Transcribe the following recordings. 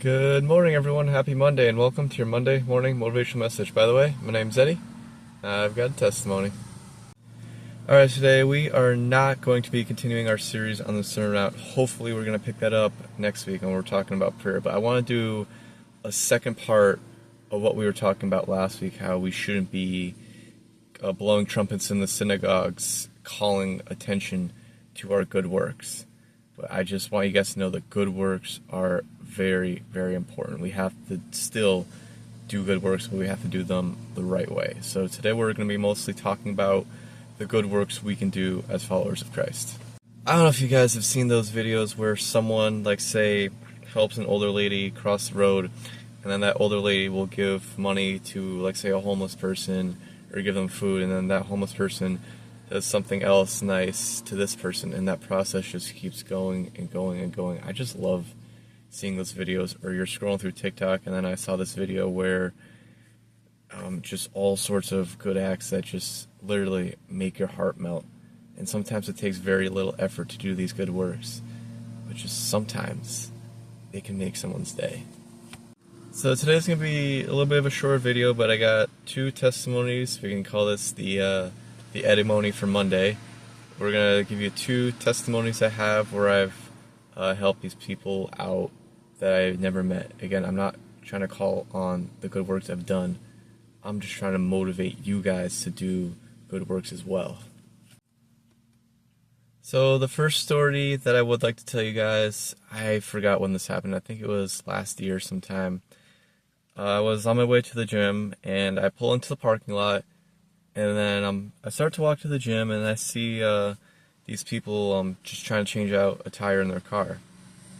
Good morning, everyone. Happy Monday, and welcome to your Monday morning motivational message. By the way, my name's Eddie. I've got a testimony. Alright, today we are not going to be continuing our series on the Sermon on the Mount. Hopefully, we're going to pick that up next week when we're talking about prayer. But I want to do a second part of what we were talking about last week, how we shouldn't be blowing trumpets in the synagogues, calling attention to our good works. But I just want you guys to know that good works are very, very important. We have to still do good works, but we have to do them the right way. So today we're going to be mostly talking about the good works we can do as followers of Christ. I don't know if you guys have seen those videos where someone, like, say, helps an older lady cross the road, and then that older lady will give money to, like, say, a homeless person, or give them food, and then that homeless person does something else nice to this person, and that process just keeps going and going and going. I just love seeing those videos. Or you're scrolling through TikTok, and then I saw this video where just all sorts of good acts that just literally make your heart melt. And sometimes it takes very little effort to do these good works, but just sometimes they can make someone's day. So today's going to be a little bit of a short video, but I got two testimonies. We can call this the Edimony for Monday. We're going to give you two testimonies I have where I've helped these people out that I've never met. Again, I'm not trying to call on the good works I've done. I'm just trying to motivate you guys to do good works as well. So the first story that I would like to tell you guys, I forgot when this happened. I think it was last year sometime. I was on my way to the gym, and I pull into the parking lot, and then I start to walk to the gym, and I see these people just trying to change out a tire in their car.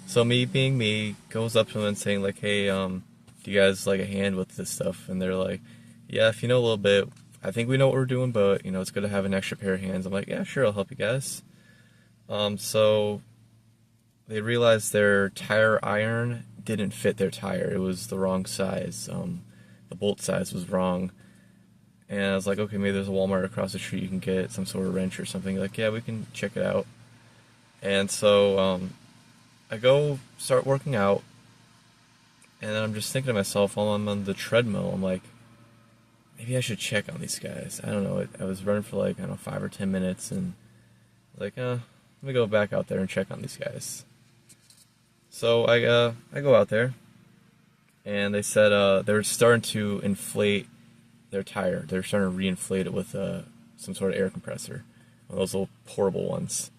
So me being me, goes up to them and saying, like, hey, do you guys like a hand with this stuff? And they're like, yeah, if you know a little bit, I think we know what we're doing, but, you know, it's good to have an extra pair of hands. I'm like, yeah, sure, I'll help you guys. So they realized their tire iron didn't fit their tire. It was the wrong size. The bolt size was wrong. And I was like, okay, maybe there's a Walmart across the street you can get some sort of wrench or something. Like, yeah, we can check it out. And so I go start working out, and then I'm just thinking to myself while I'm on the treadmill, I'm like, maybe I should check on these guys. I don't know. I was running for like, I don't know, 5 or 10 minutes, and I was like, let me go back out there and check on these guys. So I go out there, and they said they were starting to inflate their tire. They were starting to reinflate it with some sort of air compressor, one of those little portable ones.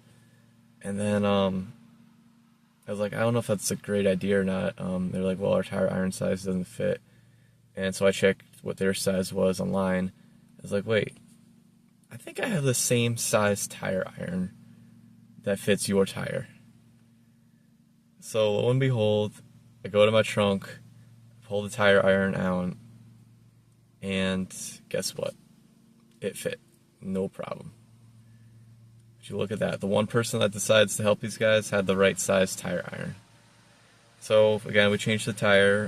And then I was like, I don't know if that's a great idea or not. They're like, well, our tire iron size doesn't fit. And so I checked what their size was online. I was like, wait, I think I have the same size tire iron that fits your tire. So lo and behold, I go to my trunk, pull the tire iron out, and guess what? It fit. No problem. But you look at that. The one person that decides to help these guys had the right size tire iron. So again, we changed the tire.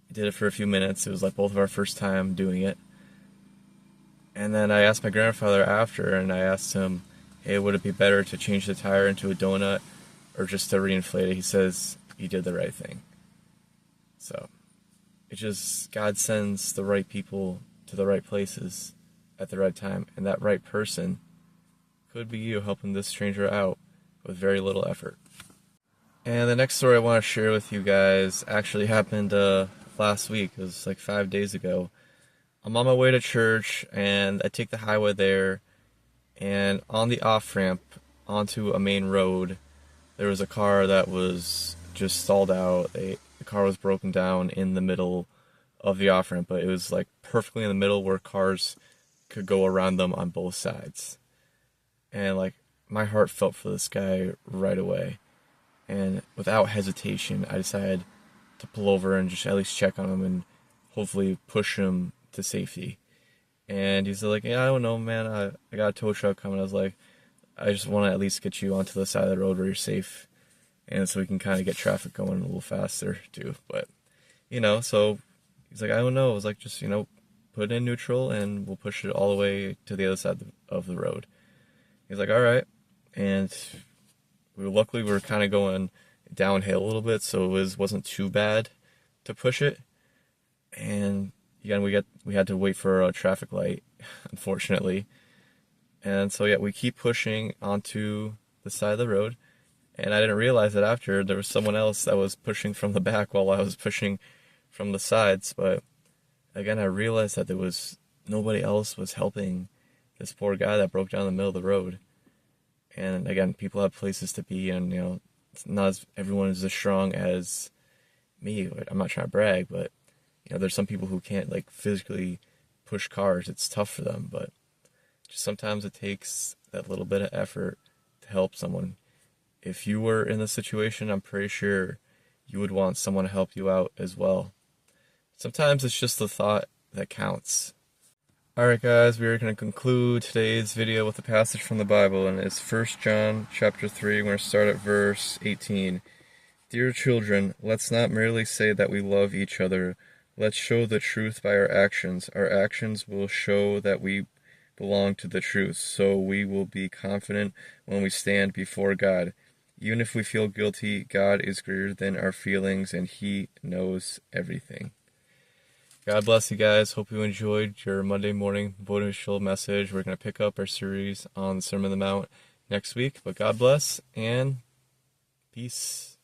Did it for a few minutes. It was like both of our first time doing it. And then I asked my grandfather after, and I asked him, hey, would it be better to change the tire into a donut or just to reinflate it? He says, you did the right thing. So it just, God sends the right people to the right places at the right time, and that right person could be you helping this stranger out with very little effort. And the next story I want to share with you guys actually happened last week. It was like 5 days ago. I'm on my way to church, and I take the highway there, and on the off-ramp onto a main road, there was a car that was just stalled out. The car was broken down in the middle of the off-ramp, but it was like perfectly in the middle where cars could go around them on both sides. And like, my heart felt for this guy right away. And without hesitation, I decided to pull over and just at least check on him and hopefully push him to safety. And he's like, yeah, I don't know, man. I got a tow truck coming. I was like, I just want to at least get you onto the side of the road where you're safe, and so we can kind of get traffic going a little faster too. But, you know, so he's like, I don't know. I was like, just, you know, put it in neutral and we'll push it all the way to the other side of the road. He's like, all right. And luckily we were kind of going downhill a little bit, so wasn't too bad to push it. And again, we had to wait for a traffic light, unfortunately. And so yeah, we keep pushing onto the side of the road. And I didn't realize that after there was someone else that was pushing from the back while I was pushing from the sides. But again, I realized that there was nobody else was helping this poor guy that broke down in the middle of the road. And again, people have places to be, and it's not everyone is as strong as me. I'm not trying to brag, but there's some people who can't like physically push cars. It's tough for them, but just sometimes it takes that little bit of effort to help someone. If you were in the situation, I'm pretty sure you would want someone to help you out as well. Sometimes it's just the thought that counts. Alright guys, we are going to conclude today's video with a passage from the Bible, and it's 1 John chapter 3. We're going to start at verse 18. Dear children, let's not merely say that we love each other. Let's show the truth by our actions. Our actions will show that we belong to the truth, so we will be confident when we stand before God. Even if we feel guilty, God is greater than our feelings, and He knows everything. God bless you guys. Hope you enjoyed your Monday morning motivational message. We're going to pick up our series on the Sermon on the Mount next week. But God bless and peace.